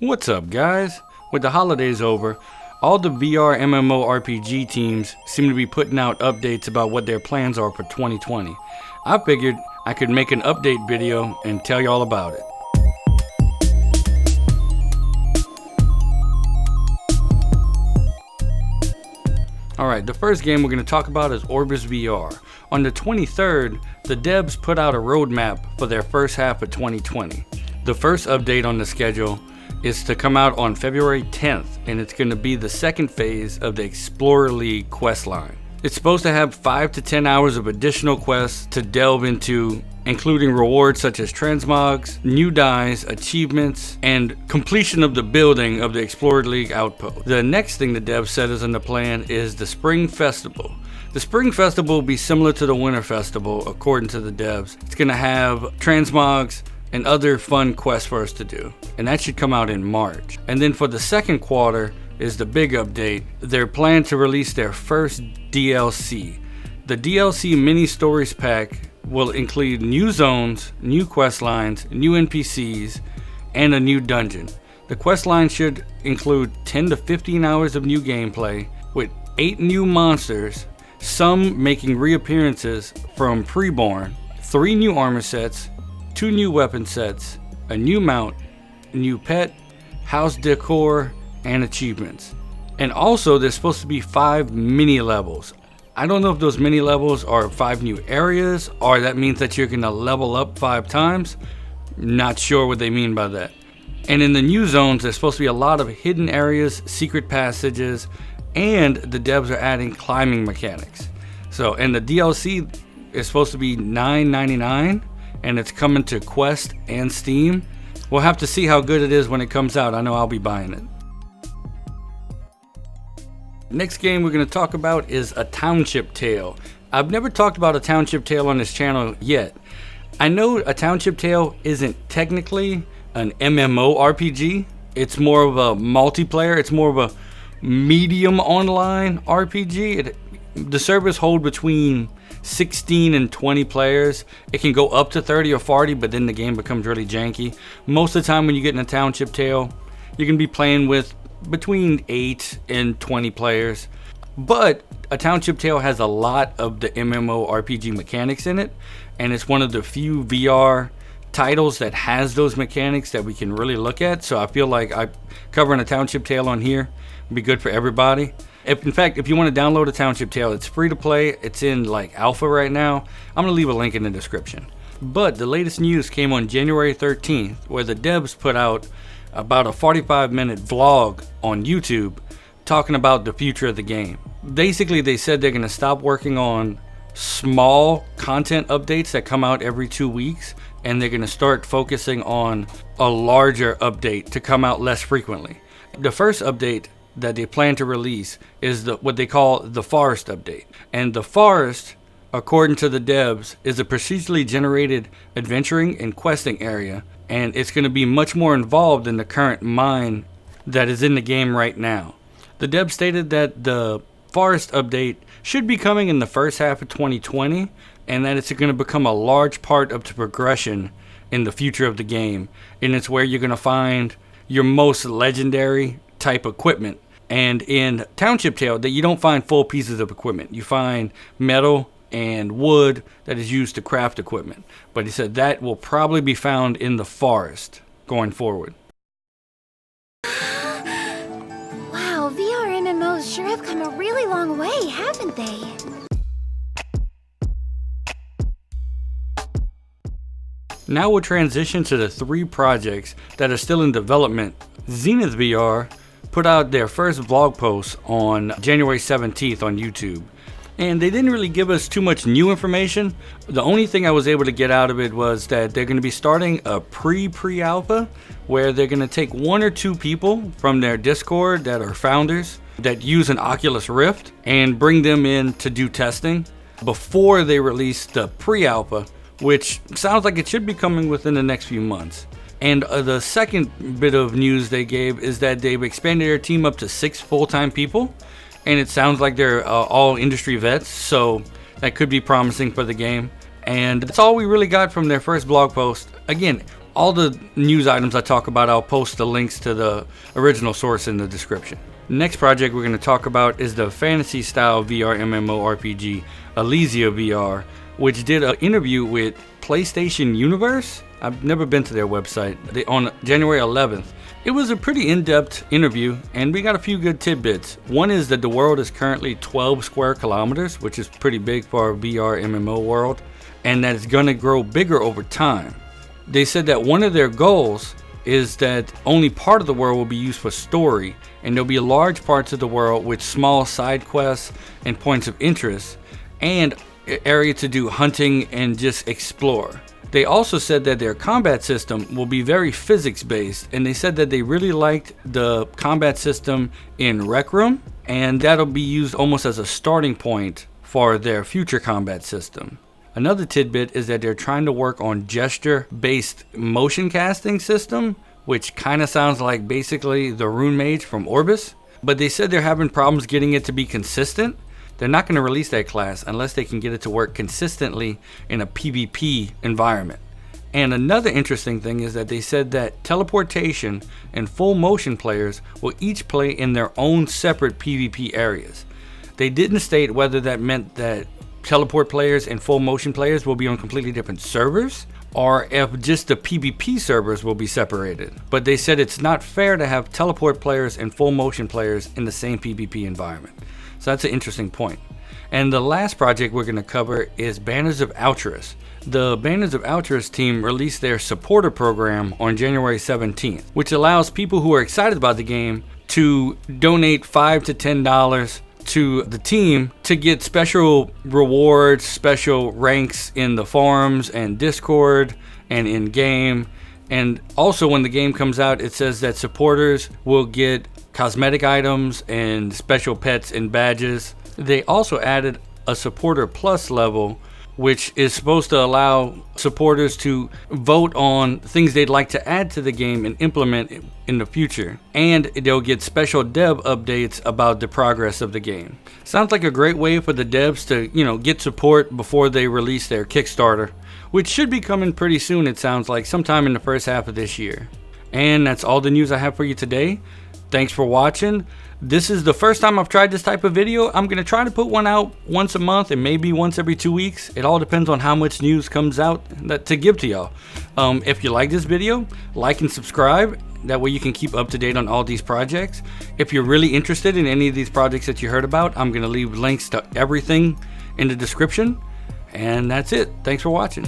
What's up, guys? With the holidays over, all the VR MMORPG teams seem to be putting out updates about what their plans are for 2020. I figured I could make an update video and tell you all about it. Alright, the first game we're going to talk about is Orbus VR. On the 23rd, the devs put out a roadmap for their first half of 2020. The first update on the schedule is to come out on February 10th, and it's going to be the second phase of the Explorer League quest line. It's supposed to have 5 to 10 hours of additional quests to delve into, including rewards such as transmogs, new dies, achievements, and completion of the building of the Explorer League outpost. The next thing the devs said is in the plan is the Spring Festival. The Spring Festival will be similar to the Winter Festival according to the devs. It's going to have transmogs and other fun quests for us to do, and that should come out in March. And then for the second quarter is the big update. They're planning to release their first DLC. The DLC mini stories pack will include new zones, new quest lines, new NPCs, and a new dungeon. The quest line should include 10 to 15 hours of new gameplay with 8 new monsters, some making reappearances from Preborn, 3 new armor sets, 2 new weapon sets, a new mount, new pet, house decor, and achievements. And also there's supposed to be 5 mini levels. I don't know if those mini levels are 5 new areas or that means that you're gonna level up 5 times. Not sure what they mean by that. And in the new zones there's supposed to be a lot of hidden areas, secret passages, and the devs are adding climbing mechanics. So, and the DLC is supposed to be $9.99. and it's coming to Quest and Steam. We'll have to see how good it is when it comes out. I know I'll be buying it. Next game we're going to talk about is a Township Tale. I've never talked about a Township Tale on this channel yet. I know a Township Tale isn't technically an MMORPG. It's more of a multiplayer. It's more of a medium online RPG. The servers hold between 16 and 20 players. It can go up to 30 or 40, but then the game becomes really janky. Most of the time when you get in a Township Tale, you can be playing with between 8 and 20 players. But a Township Tale has a lot of the MMORPG mechanics in it, and it's one of the few VR titles that has those mechanics that we can really look at. So I feel like covering a Township Tale on here would be good for everybody. In fact, if you want to download a Township Tale, it's free to play. It's in like alpha right now. I'm going to leave a link in the description. But the latest news came on January 13th, where the devs put out about a 45-minute vlog on YouTube talking about the future of the game. Basically, they said they're going to stop working on small content updates that come out every 2 weeks, and they're going to start focusing on a larger update to come out less frequently. The first update that they plan to release is what they call the Forest update. And the Forest, according to the devs, is a procedurally generated adventuring and questing area, and it's going to be much more involved than the current mine that is in the game right now. The devs stated that the Forest update should be coming in the first half of 2020, and that it's going to become a large part of the progression in the future of the game, and it's where you're going to find your most legendary type equipment. And in Township Tale, that you don't find full pieces of equipment. You find metal and wood that is used to craft equipment. But he said that will probably be found in the Forest going forward. Wow, VR MMOs sure have come a really long way, haven't they? Now we'll transition to the 3 projects that are still in development. Zenith VR put out their first vlog post on January 17th on YouTube. And they didn't really give us too much new information. The only thing I was able to get out of it was that they're going to be starting a pre-alpha where they're going to take 1 or 2 people from their Discord that are founders that use an Oculus Rift and bring them in to do testing before they release the pre-alpha, which sounds like it should be coming within the next few months. And the second bit of news they gave is that they've expanded their team up to 6 full-time people, and it sounds like they're all industry vets, so that could be promising for the game. And that's all we really got from their first blog post. Again, all the news items I talk about, I'll post the links to the original source in the description. Next project we're going to talk about is the fantasy style VR MMORPG Ilysia VR, which did an interview with PlayStation Universe. I've never been to their website. On January 11th. It was a pretty in-depth interview, and we got a few good tidbits. One is that the world is currently 12 square kilometers, which is pretty big for our VR MMO world, and that it's going to grow bigger over time. They said that one of their goals is that only part of the world will be used for story, and there'll be large parts of the world with small side quests and points of interest, and an area to do hunting and just explore. They also said that their combat system will be very physics based, and they said that they really liked the combat system in Rec Room, and that'll be used almost as a starting point for their future combat system. Another tidbit is that they're trying to work on gesture-based motion casting system, which kind of sounds like basically the Rune Mage from Orbus. But they said they're having problems getting it to be consistent. They're not going to release that class unless they can get it to work consistently in a PvP environment. And another interesting thing is that they said that teleportation and full motion players will each play in their own separate PvP areas. They didn't state whether that meant that teleport players and full motion players will be on completely different servers, or if just the PvP servers will be separated. But they said it's not fair to have teleport players and full motion players in the same PvP environment. So that's an interesting point. And the last project we're going to cover is Banners of Altrus. The Banners of Altrus team released their supporter program on January 17th, which allows people who are excited about the game to donate $5 to $10 to the team to get special rewards, special ranks in the forums and Discord and in game. And also when the game comes out, it says that supporters will get cosmetic items and special pets and badges. They also added a supporter plus level, which is supposed to allow supporters to vote on things they'd like to add to the game and implement in the future. And they'll get special dev updates about the progress of the game. Sounds like a great way for the devs to, get support before they release their Kickstarter, which should be coming pretty soon, it sounds like, sometime in the first half of this year. And that's all the news I have for you today. Thanks for watching. This is the first time I've tried this type of video. I'm going to try to put one out once a month and maybe once every 2 weeks. It all depends on how much news comes out to give to y'all. If you like this video, like and subscribe. That way you can keep up to date on all these projects. If you're really interested in any of these projects that you heard about, I'm going to leave links to everything in the description. And that's it. Thanks for watching.